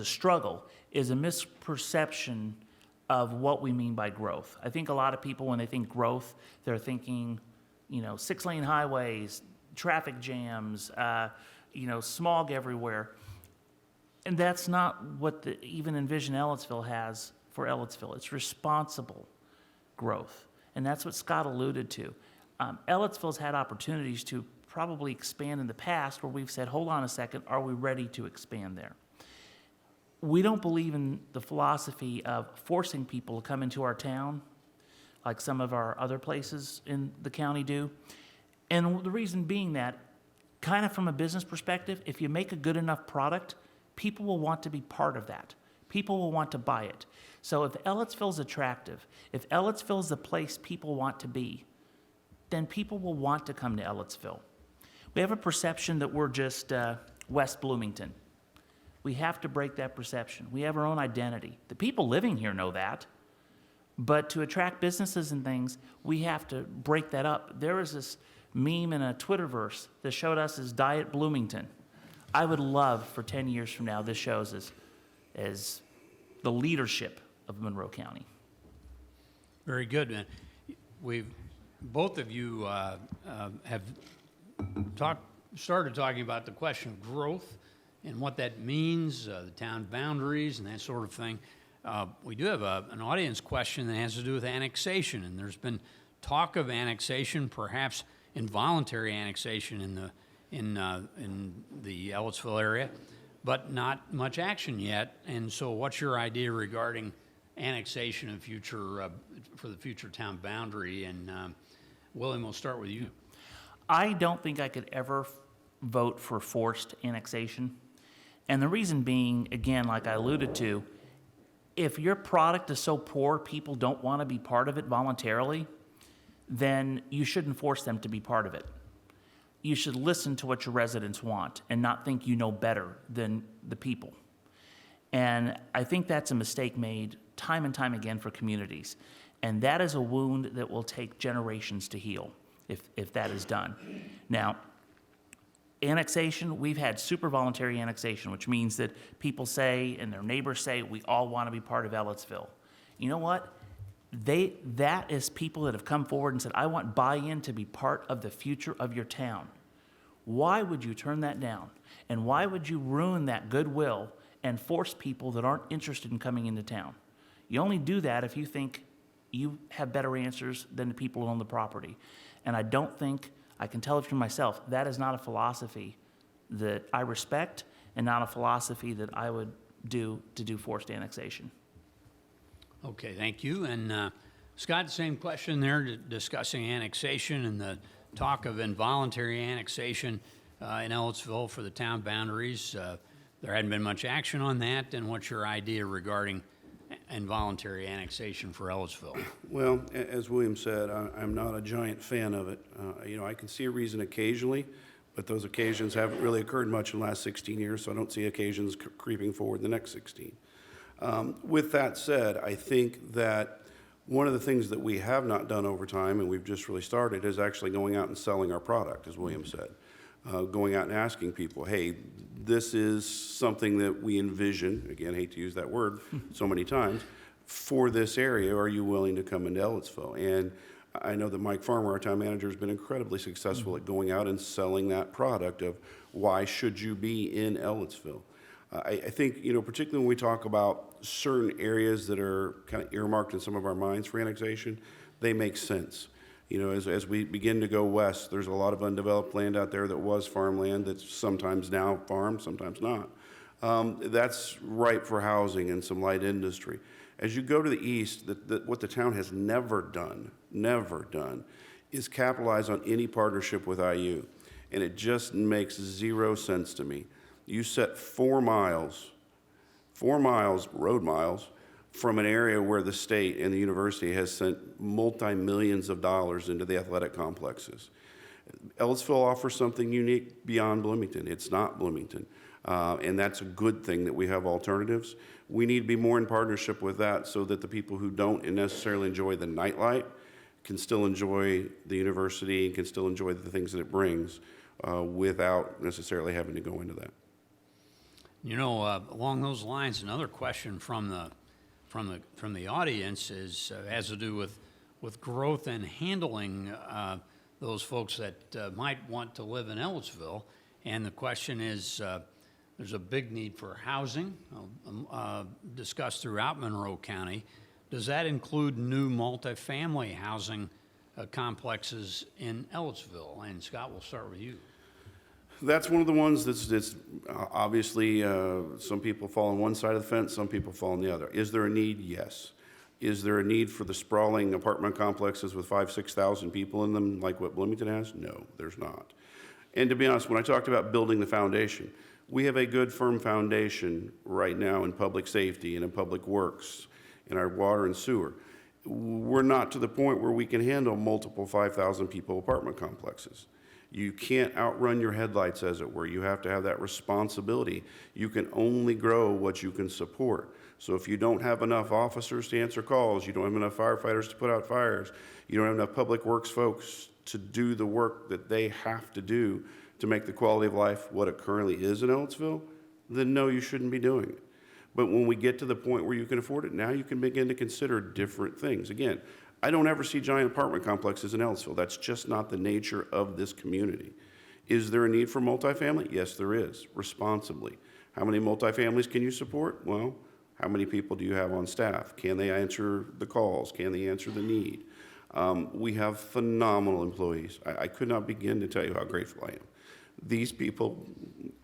struggle is a misperception of what we mean by growth. I think a lot of people, when they think growth, they're thinking, 6-lane highways, traffic jams, smog everywhere. And that's not what even Envision Ellettsville has for Ellettsville. It's responsible growth. And that's what Scott alluded to. Ellettsville's had opportunities to probably expand in the past where we've said, hold on a second, are we ready to expand there? We don't believe in the philosophy of forcing people to come into our town like some of our other places in the county do. And the reason being that, kind of from a business perspective, if you make a good enough product, people will want to be part of that. People will want to buy it. So if Ellettsville's attractive, if Ellettsville's the place people want to be, then people will want to come to Ellettsville. We have a perception that we're just West Bloomington. We have to break that perception. We have our own identity. The people living here know that. But to attract businesses and things, we have to break that up. There is this meme in a Twitterverse that showed us as Diet Bloomington. I would love for 10 years from now, this shows as the leadership of Monroe County. Very good, man. Both of you have started talking about the question of growth and what that means, the town boundaries and that sort of thing. We do have an audience question that has to do with annexation, and there's been talk of annexation, perhaps involuntary annexation in the Ellettsville area, but not much action yet. And so what's your idea regarding annexation in future, for the future town boundary? And William, we'll start with you. I don't think I could ever vote for forced annexation. And the reason being, again, like I alluded to, if your product is so poor people don't want to be part of it voluntarily, then you shouldn't force them to be part of it. You should listen to what your residents want and not think you know better than the people. And I think that's a mistake made time and time again for communities. And that is a wound that will take generations to heal if that is done. Now, annexation, we've had super voluntary annexation, which means that people say and their neighbors say, we all want to be part of Ellettsville. You know what? That is people that have come forward and said, I want buy-in to be part of the future of your town. Why would you turn that down? And why would you ruin that goodwill and force people that aren't interested in coming into town? You only do that if you think you have better answers than the people who own the property. And I don't think, I can tell it from myself, that is not a philosophy that I respect and not a philosophy that I would do to do forced annexation. Okay, thank you. And Scott, same question there, discussing annexation and the talk of involuntary annexation in Ellettsville for the town boundaries. There hadn't been much action on that, and what's your idea regarding involuntary annexation for Ellettsville? Well, as William said, I'm not a giant fan of it. I can see a reason occasionally, but those occasions haven't really occurred much in the last 16 years, so I don't see occasions creeping forward the next 16. With that said, I think that one of the things that we have not done over time, and we've just really started, is actually going out and selling our product, as William said. Going out and asking people, hey, this is something that we envision, again, I hate to use that word so many times, for this area. Are you willing to come into Ellettsville? And I know that Mike Farmer, our town manager, has been incredibly successful at going out and selling that product of why should you be in Ellettsville. I think, particularly when we talk about certain areas that are kind of earmarked in some of our minds for annexation, they make sense. As we begin to go west, there's a lot of undeveloped land out there that was farmland that's sometimes now farmed, sometimes not. That's ripe for housing and some light industry. As you go to the east, what the town has never done, is capitalize on any partnership with IU. And it just makes zero sense to me. You set 4 miles, road miles, from an area where the state and the university has sent multi-millions of dollars into the athletic complexes. Ellettsville offers something unique beyond Bloomington. It's not Bloomington. And that's a good thing that we have alternatives. We need to be more in partnership with that so that the people who don't necessarily enjoy the nightlight can still enjoy the university and can still enjoy the things that it brings without necessarily having to go into that. You know, along those lines, another question from the audience has to do with growth and handling those folks that might want to live in Ellettsville. And the question is, there's a big need for housing discussed throughout Monroe County. Does that include new multifamily housing complexes in Ellettsville? And Scott, we'll start with you. That's one of the ones that's obviously, some people fall on one side of the fence, some people fall on the other. Is there a need? Yes. Is there a need for the sprawling apartment complexes with 5,000 to 6,000 people in them like what Bloomington has? No, there's not. And to be honest, when I talked about building the foundation, we have a good firm foundation right now in public safety and in public works, in our water and sewer. We're not to the point where we can handle multiple 5,000 people apartment complexes. You can't outrun your headlights, as it were. You have to have that responsibility. You can only grow what you can support. So if you don't have enough officers to answer calls, you don't have enough firefighters to put out fires, you don't have enough public works folks to do the work that they have to do to make the quality of life what it currently is in Ellettsville, then no, you shouldn't be doing it. But when we get to the point where you can afford it, now you can begin to consider different things. Again, I don't ever see giant apartment complexes in Ellettsville. That's just not the nature of this community. Is there a need for multifamily? Yes, there is, responsibly. How many multifamilies can you support? Well, how many people do you have on staff? Can they answer the calls? Can they answer the need? We have phenomenal employees. I could not begin to tell you how grateful I am. These people,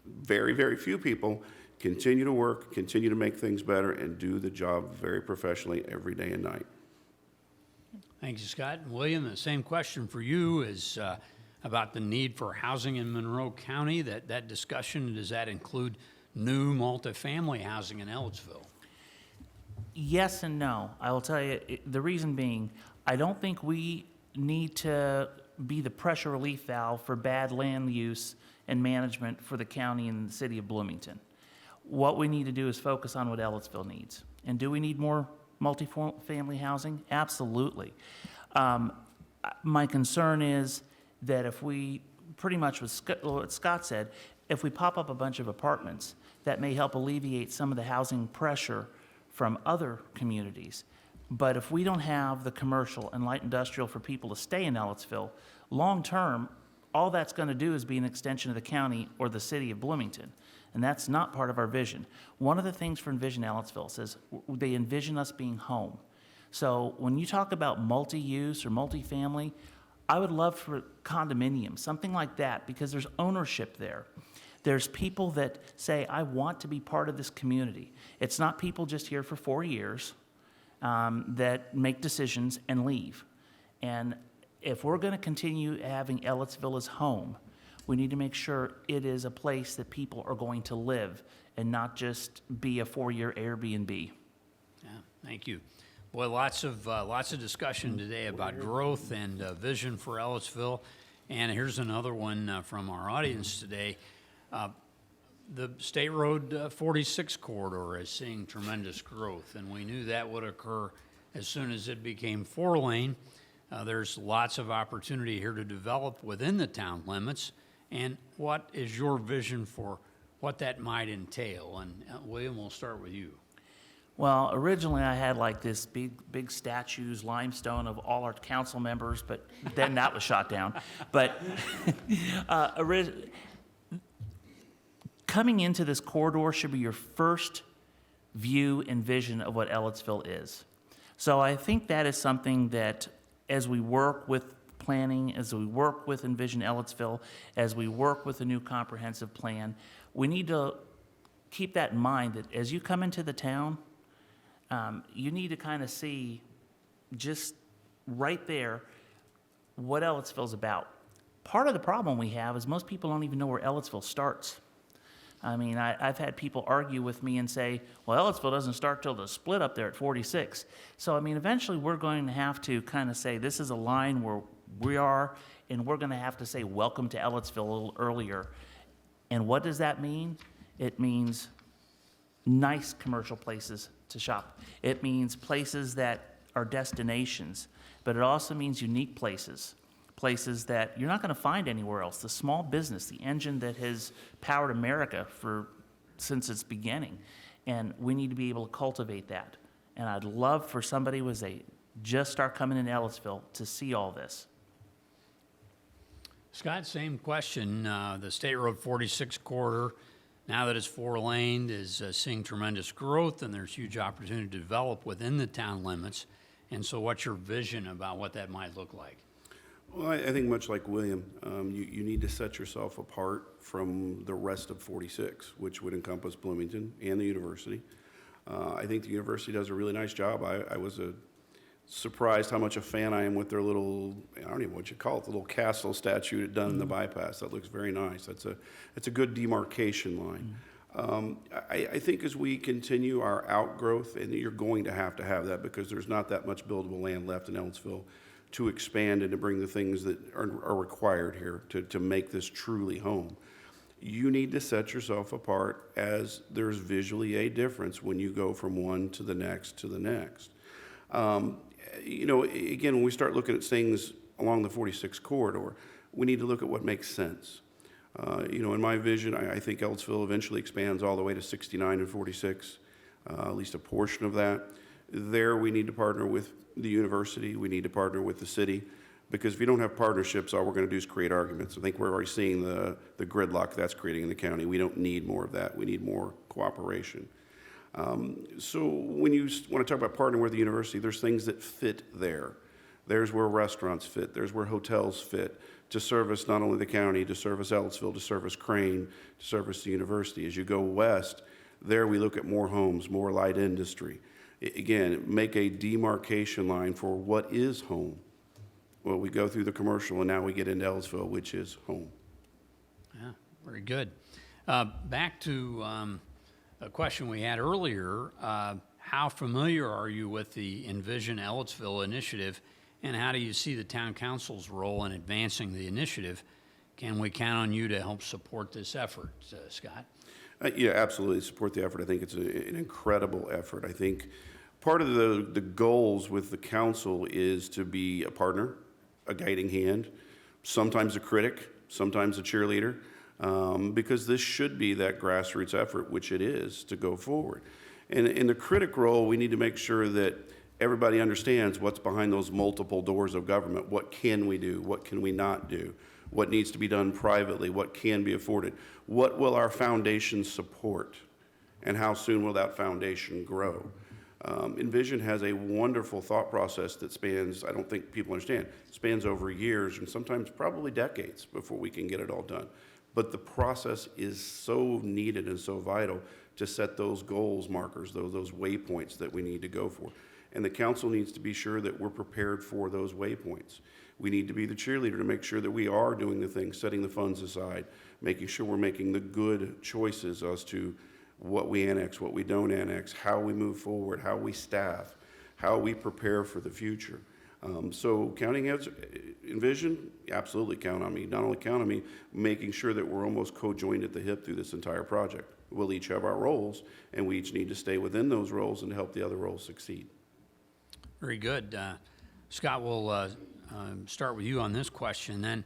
very, very few people, continue to work, continue to make things better, and do the job very professionally every day and night. Thank you, Scott. And William, the same question for you is about the need for housing in Monroe County. That discussion, does that include new multifamily housing in Ellettsville? Yes and no. I will tell you, the reason being, I don't think we need to be the pressure relief valve for bad land use and management for the county and the city of Bloomington. What we need to do is focus on what Ellettsville needs. And do we need more multifamily housing? Absolutely. My concern is that if we, pretty much what Scott said, if we pop up a bunch of apartments, that may help alleviate some of the housing pressure from other communities. But if we don't have the commercial and light industrial for people to stay in Ellettsville, long-term, all that's going to do is be an extension of the county or the city of Bloomington. And that's not part of our vision. One of the things for Envision Ellettsville says they envision us being home. So when you talk about multi-use or multifamily, I would love for condominium, something like that, because there's ownership there. There's people that say, I want to be part of this community. It's not people just here for 4 years that make decisions and leave. And if we're going to continue having Ellettsville as home, we need to make sure it is a place that people are going to live and not just be a 4-year Airbnb. Yeah, thank you. Boy, lots of discussion today about growth and vision for Ellettsville. And here's another one from our audience today. The State Road 46 corridor is seeing tremendous growth, and we knew that would occur as soon as it became 4-lane. There's lots of opportunity here to develop within the town limits. And what is your vision for what that might entail? And William, we'll start with you. Well, originally I had like this big statues, limestone of all our council members, but then that was shot down. But coming into this corridor should be your first view and vision of what Ellettsville is. So I think that is something that as we work with planning, as we work with Envision Ellettsville, as we work with a new comprehensive plan, we need to keep that in mind that as you come into the town, you need to kind of see just right there what Ellettsville's about. Part of the problem we have is most people don't even know where Ellettsville starts. I mean, I've had people argue with me and say, well, Ellettsville doesn't start till the split up there at 46. So, I mean, eventually we're going to have to kind of say, this is a line where we are, and we're going to have to say, welcome to Ellettsville a little earlier. And what does that mean? It means nice commercial places to shop. It means places that are destinations, but it also means unique places, places that you're not going to find anywhere else. The small business, the engine that has powered America since its beginning, and we need to be able to cultivate that. And I'd love for somebody who was just start coming into Ellettsville to see all this. Scott, same question. The State Road 46 corridor, now that it's 4-laned, is seeing tremendous growth, and there's huge opportunity to develop within the town limits. And so what's your vision about what that might look like? Well, I think much like William, you need to set yourself apart from the rest of 46, which would encompass Bloomington and the university. I think the university does a really nice job. I was surprised how much a fan I am with their little, I don't even know what you call it, the little castle statue done in the bypass. That looks very nice. It's a good demarcation line. I think as we continue our outgrowth, and you're going to have that because there's not that much buildable land left in Ellettsville to expand and to bring the things that are required here to make this truly home. You need to set yourself apart as there's visually a difference when you go from one to the next to the next. You know, again, when we start looking at things along the 46 corridor, we need to look at what makes sense. You know, in my vision, I think Ellettsville eventually expands all the way to 69 and 46, at least a portion of that. There, we need to partner with the university. We need to partner with the city, because if you don't have partnerships, all we're going to do is create arguments. I think we're already seeing the gridlock that's creating in the county. We don't need more of that. We need more cooperation. So when you want to talk about partnering with the university, there's things that fit there. There's where restaurants fit. There's where hotels fit to service not only the county, to service Ellettsville, to service Crane, to service the university. As you go west, there we look at more homes, more light industry. Again, make a demarcation line for what is home. Well, we go through the commercial, and now we get into Ellettsville, which is home. Yeah, very good. Back to a question we had earlier. How familiar are you with the Envision Ellettsville initiative, and how do you see the town council's role in advancing the initiative? Can we count on you to help support this effort, Scott? Yeah, absolutely. Support the effort. I think it's an incredible effort. I think part of the goals with the council is to be a partner, a guiding hand, sometimes a critic, sometimes a cheerleader, because this should be that grassroots effort, which it is, to go forward. And in the critic role, we need to make sure that everybody understands what's behind those multiple doors of government. What can we do? What can we not do? What needs to be done privately? What can be afforded? What will our foundation support? And how soon will that foundation grow? Envision has a wonderful thought process that spans, I don't think people understand, spans over years and sometimes probably decades before we can get it all done. But the process is so needed and so vital to set those goals markers, those waypoints that we need to go for. And the council needs to be sure that we're prepared for those waypoints. We need to be the cheerleader to make sure that we are doing the things, setting the funds aside, making sure we're making the good choices as to what we annex, what we don't annex, how we move forward, how we staff, how we prepare for the future. So counting as Envision, absolutely count on me. Not only count on me, making sure that we're almost co-joined at the hip through this entire project. We'll each have our roles, and we each need to stay within those roles and help the other roles succeed. Very good. Scott, we'll start with you on this question then.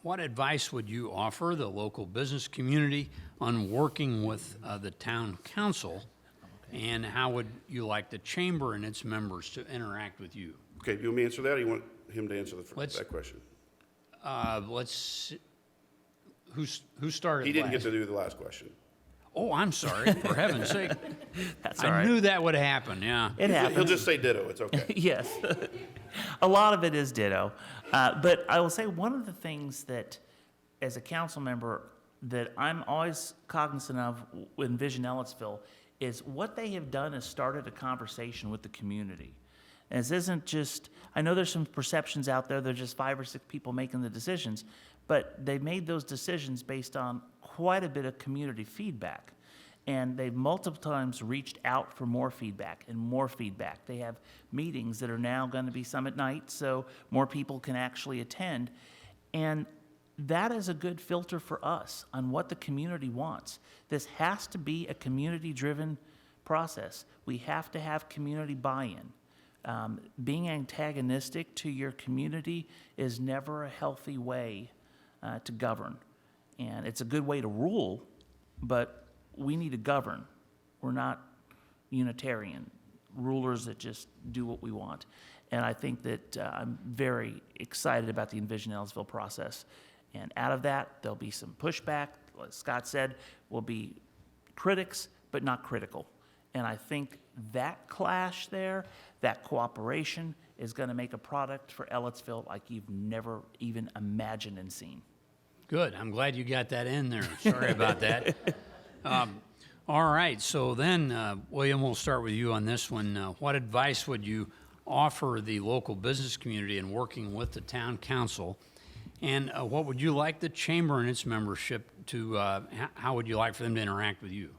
What advice would you offer the local business community on working with the town council, and how would you like the chamber and its members to interact with you? Okay, do you want me to answer that, or you want him to answer that question? Who started He didn't last? get to do the last question. Oh, I'm sorry, for heaven's sake. That's all I right. knew that would happen, yeah. It happens. He'll just say ditto, it's okay. Yes. A lot of it is ditto. But I will say one of the things that, as a council member, that I'm always cognizant of with Envision Ellettsville is what they have done is started a conversation with the community. And this isn't just, I know there's some perceptions out there, there's just 5 or 6 people making the decisions, but they made those decisions based on quite a bit of community feedback. And they've multiple times reached out for more feedback and more feedback. They have meetings that are now going to be some at night, so more people can actually attend. And that is a good filter for us on what the community wants. This has to be a community-driven process. We have to have community buy-in. Being antagonistic to your community is never a healthy way to govern. And it's a good way to rule, but we need to govern. We're not Unitarian rulers that just do what we want. And I think that I'm very excited about the Envision Ellettsville process. And out of that, there'll be some pushback. Like Scott said, will be critics, but not critical. And I think that clash there, that cooperation, is going to make a product for Ellettsville like you've never even imagined and seen. Good. I'm glad you got that in there. Sorry about that. All right. So then, William, we'll start with you on this one. What advice would you offer the local business community in working with the town council? And what would you like the chamber and its membership to, how would you like for them to interact with you?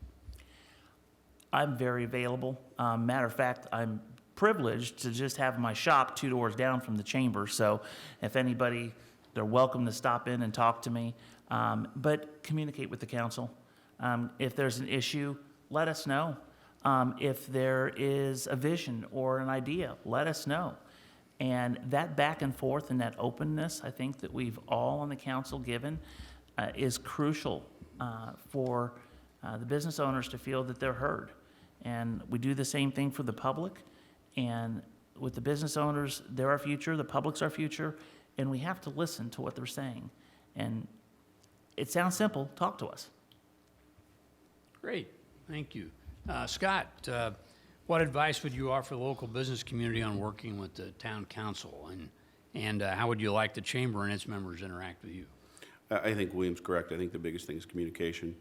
I'm very available. Matter of fact, I'm privileged to just have my shop 2 doors down from the chamber. So if anybody, they're welcome to stop in and talk to me. But communicate with the council. If there's an issue, let us know. If there is a vision or an idea, let us know. And that back and forth and that openness, I think that we've all on the council given, is crucial for the business owners to feel that they're heard. And we do the same thing for the public. And with the business owners, they're our future, the public's our future, and we have to listen to what they're saying. And it sounds simple, talk to us. Great. Thank you. Scott, what advice would you offer the local business community on working with the town council? And how would you like the chamber and its members interact with you? I think William's correct. I think the biggest thing is communication.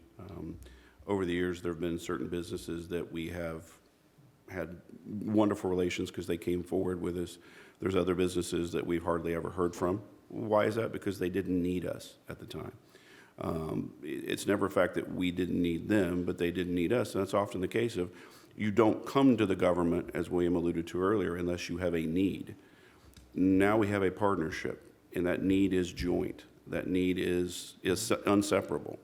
Over the years, there have been certain businesses that we have had wonderful relations because they came forward with us. There's other businesses that we've hardly ever heard from. Why is that? Because they didn't need us at the time. It's never a fact that we didn't need them, but they didn't need us. And that's often the case of you don't come to the government, as William alluded to earlier, unless you have a need. Now we have a partnership, and that need is joint. That need is inseparable.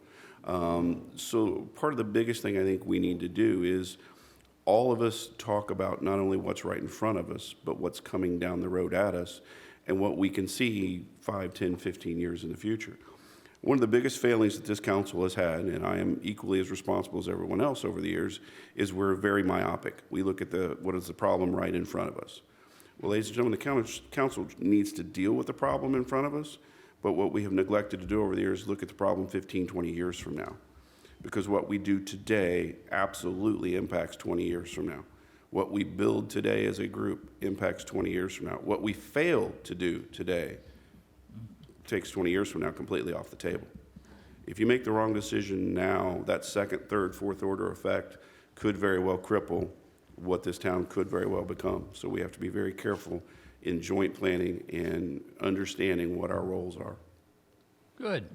So part of the biggest thing I think we need to do is all of us talk about not only what's right in front of us, but what's coming down the road at us and what we can see 5, 10, 15 years in the future. One of the biggest failings that this council has had, and I am equally as responsible as everyone else over the years, is we're very myopic. We look at what is the problem right in front of us. Well, ladies and gentlemen, the council needs to deal with the problem in front of us, but what we have neglected to do over the years is look at the problem 15, 20 years from now. Because what we do today absolutely impacts 20 years from now. What we build today as a group impacts 20 years from now. What we fail to do today takes 20 years from now completely off the table. If you make the wrong decision now, that second, third, fourth order effect could very well cripple what this town could very well become. So we have to be very careful in joint planning and understanding what our roles are. Good.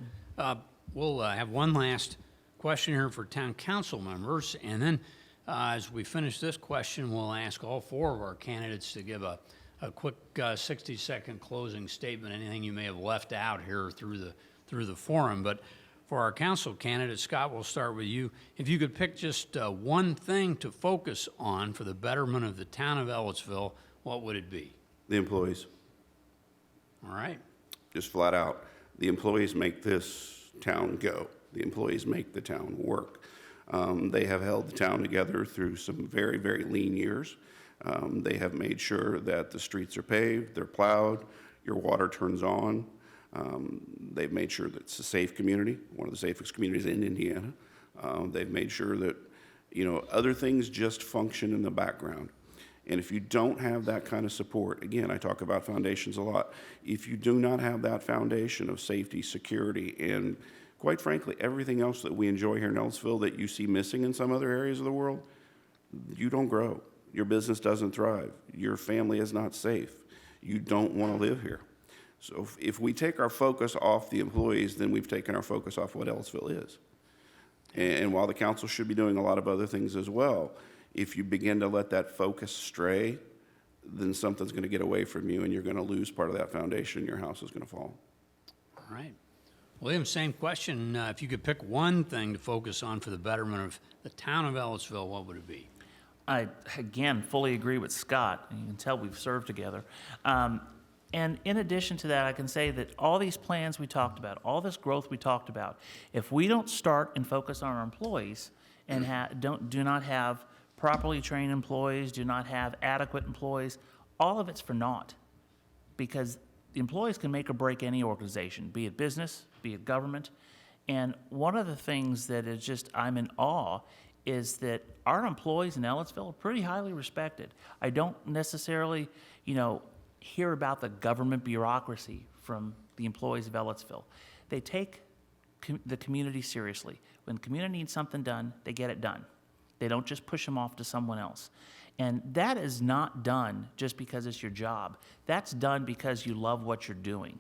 We'll have one last question here for town council members, and then as we finish this question, we'll ask all 4 of our candidates to give a quick 60-second closing statement, anything you may have left out here through the forum. But for our council candidate, Scott, we'll start with you. If you could pick just one thing to focus on for the betterment of the town of Ellettsville, what would it be? The employees. All right. Just flat out. The employees make this town go. The employees make the town work. They have held the town together through some very, very lean years. They have made sure that the streets are paved, they're plowed, your water turns on. They've made sure that it's a safe community, one of the safest communities in Indiana. They've made sure that, other things just function in the background. And if you don't have that kind of support, again, I talk about foundations a lot. If you do not have that foundation of safety, security, and quite frankly, everything else that we enjoy here in Ellettsville that you see missing in some other areas of the world, you don't grow. Your business doesn't thrive. Your family is not safe. You don't want to live here. So if we take our focus off the employees, then we've taken our focus off what Ellettsville is. And while the council should be doing a lot of other things as well, if you begin to let that focus stray, then something's going to get away from you and you're going to lose part of that foundation and your house is going to fall. All right. William, same question. If you could pick one thing to focus on for the betterment of the town of Ellettsville, what would it be? I, again, fully agree with Scott. You can tell we've served together. And in addition to that, I can say that all these plans we talked about, all this growth we talked about, if we don't start and focus on our employees and do not have properly trained employees, do not have adequate employees, all of it's for naught. Because the employees can make or break any organization, be it business, be it government. And one of the things that is just, I'm in awe, is that our employees in Ellettsville are pretty highly respected. I don't necessarily, hear about the government bureaucracy from the employees of Ellettsville. They take the community seriously. When the community needs something done, they get it done. They don't just push them off to someone else. And that is not done just because it's your job. That's done because you love what you're doing.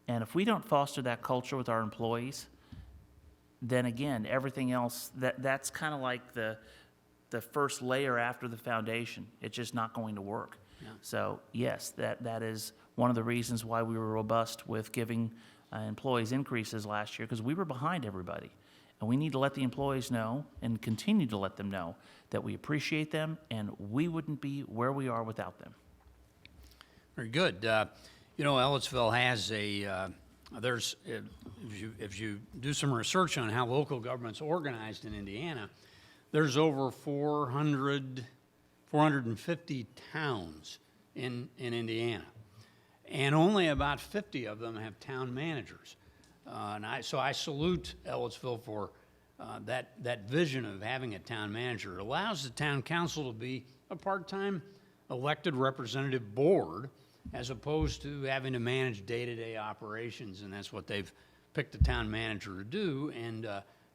And if we don't foster that culture with our employees, then again, everything else, that's kind of like the first layer after the foundation. It's just not going to work. Yeah. So yes, that is one of the reasons why we were robust with giving employees increases last year, because we were behind everybody. And we need to let the employees know and continue to let them know that we appreciate them and we wouldn't be where we are without them. Very good. Ellettsville has if you do some research on how local government's organized in Indiana, there's over 450 towns in Indiana, and only about 50 of them have town managers. So I salute Ellettsville for that vision of having a town manager. It allows the town council to be a part-time elected representative board as opposed to having to manage day-to-day operations, and that's what they've picked the town manager to do, and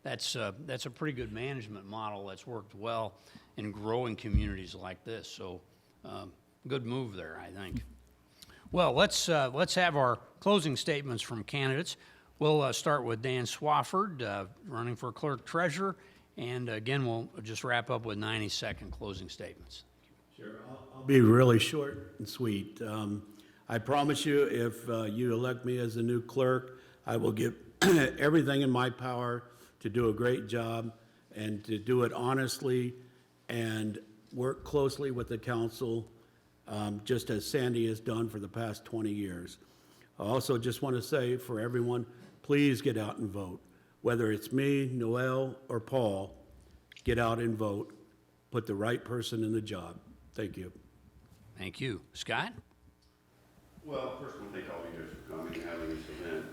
that's a pretty good management model that's worked well in growing communities like this. So good move there, I think. Well, let's have our closing statements from candidates. We'll start with Dan Swafford, running for clerk treasurer, and again, we'll just wrap up with 90-second closing statements. Sure, I'll be really short and sweet. I promise you, if you elect me as the new clerk, I will give everything in my power to do a great job and to do it honestly and work closely with the council, just as Sandy has done for the past 20 years. I also just want to say for everyone, please get out and vote. Whether it's me, Noel, or Paul, get out and vote. Put the right person in the job. Thank you. Thank you. Scott? Well, first I want to thank all of you guys for coming and having this event.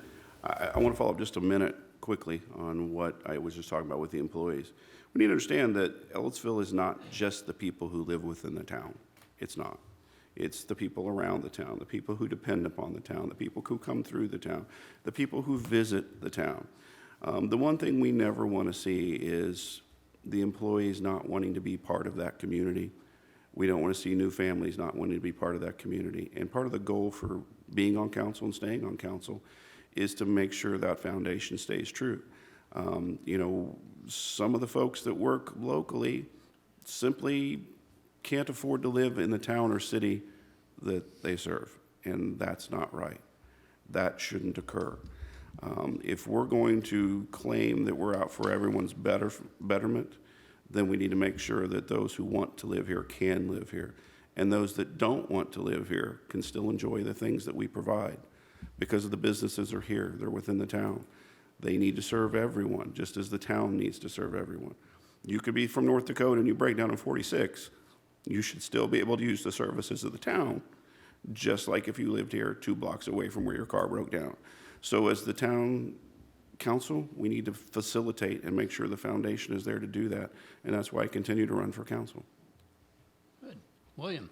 I want to follow up just a minute quickly on what I was just talking about with the employees. We need to understand that Ellettsville is not just the people who live within the town. It's not. It's the people around the town, the people who depend upon the town, the people who come through the town, the people who visit the town. The one thing we never want to see is the employees not wanting to be part of that community. We don't want to see new families not wanting to be part of that community. And part of the goal for being on council and staying on council is to make sure that foundation stays true. Some of the folks that work locally simply can't afford to live in the town or city that they serve, and that's not right. That shouldn't occur. If we're going to claim that we're out for everyone's betterment, then we need to make sure that those who want to live here can live here, and those that don't want to live here can still enjoy the things that we provide. Because of the businesses are here, they're within the town. They need to serve everyone, just as the town needs to serve everyone. You could be from North Dakota and you break down in 46. You should still be able to use the services of the town, just like if you lived here 2 blocks away from where your car broke down. So as the town council, we need to facilitate and make sure the foundation is there to do that. And that's why I continue to run for council. Good. William?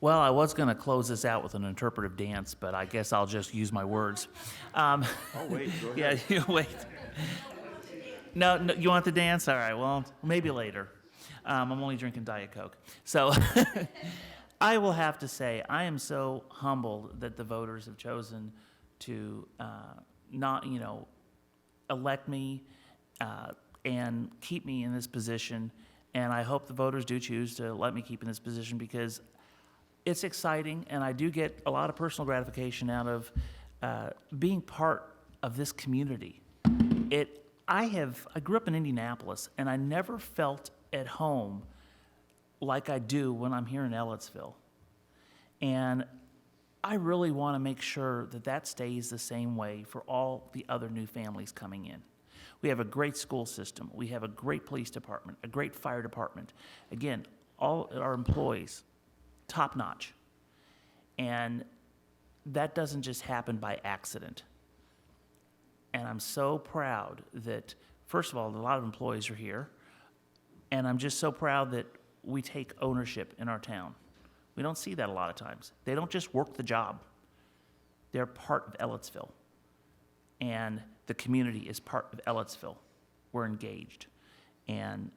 Well, I was going to close this out with an interpretive dance, but I guess I'll just use my words. Oh, wait, go ahead. Yeah, wait. No, you want the dance? All right, well, maybe later. I'm only drinking Diet Coke. So I will have to say I am so humbled that the voters have chosen to not, elect me. and keep me in this position. And I hope the voters do choose to let me keep in this position because it's exciting, and I do get a lot of personal gratification out of being part of this community. I grew up in Indianapolis, and I never felt at home like I do when I'm here in Ellettsville. And I really want to make sure that that stays the same way for all the other new families coming in. We have a great school system. We have a great police department, a great fire department. Again, all our employees, top notch. And that doesn't just happen by accident. And I'm so proud that, first of all, a lot of employees are here. And I'm just so proud that we take ownership in our town. We don't see that a lot of times. They don't just work the job. They're part of Ellettsville. And the community is part of Ellettsville. We're engaged. And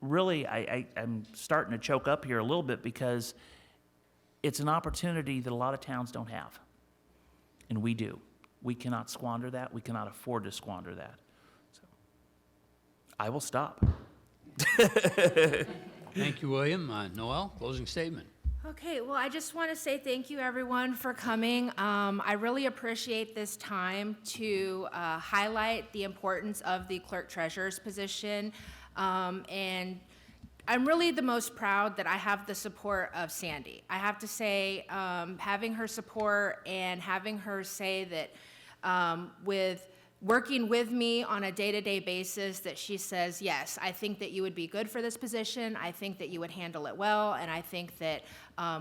really, I'm starting to choke up here a little bit because it's an opportunity that a lot of towns don't have. And we do. We cannot squander that. We cannot afford to squander that. So I will stop. Thank you, William. Noel, closing statement. Okay, well, I just want to say thank you, everyone, for coming. I really appreciate this time to highlight the importance of the clerk-treasurer's position. And I'm really the most proud that I have the support of Sandy. I have to say, having her support and having her say that with working with me on a day-to-day basis, that she says, yes, I think that you would be good for this position, I think that you would handle it well, and I think that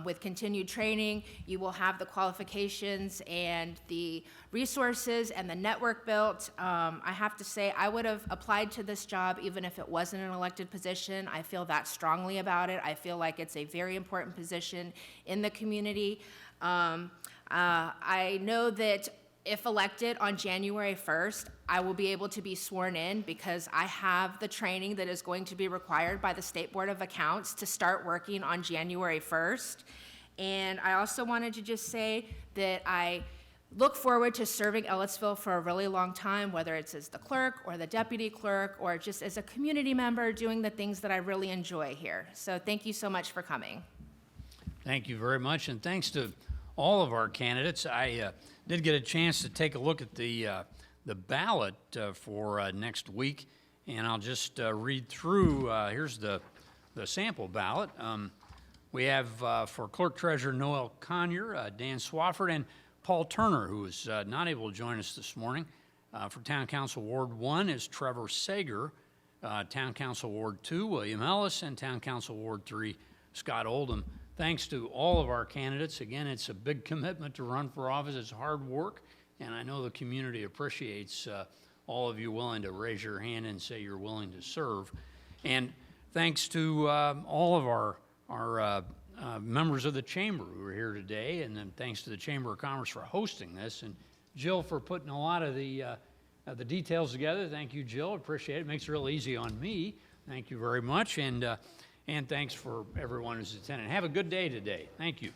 with continued training, you will have the qualifications and the resources and the network built. I have to say, I would have applied to this job even if it wasn't an elected position. I feel that strongly about it. I feel like it's a very important position in the community. I know that if elected on January 1st, I will be able to be sworn in because I have the training that is going to be required by the State Board of Accounts to start working on January 1st. And I also wanted to just say that I look forward to serving Ellettsville for a really long time, whether it's as the clerk or the deputy clerk or just as a community member doing the things that I really enjoy here. So thank you so much for coming. Thank you very much, and thanks to all of our candidates. I did get a chance to take a look at the ballot for next week, and I'll just read through. Here's the sample ballot. We have for Clerk Treasurer Noel Conyer, Dan Swafford, and Paul Turner, who is not able to join us this morning. For Town Council Ward 1 is Trevor Sager, Town Council Ward 2, William Ellis, and Town Council Ward 3, Scott Oldham. Thanks to all of our candidates. Again, it's a big commitment to run for office. It's hard work, and I know the community appreciates all of you willing to raise your hand and say you're willing to serve. And thanks to all of our members of the Chamber who are here today, and then thanks to the Chamber of Commerce for hosting this, and Jill for putting a lot of the details together. Thank you, Jill. Appreciate it. It makes it real easy on me. Thank you very much. And thanks for everyone who's attending. Have a good day today. Thank you.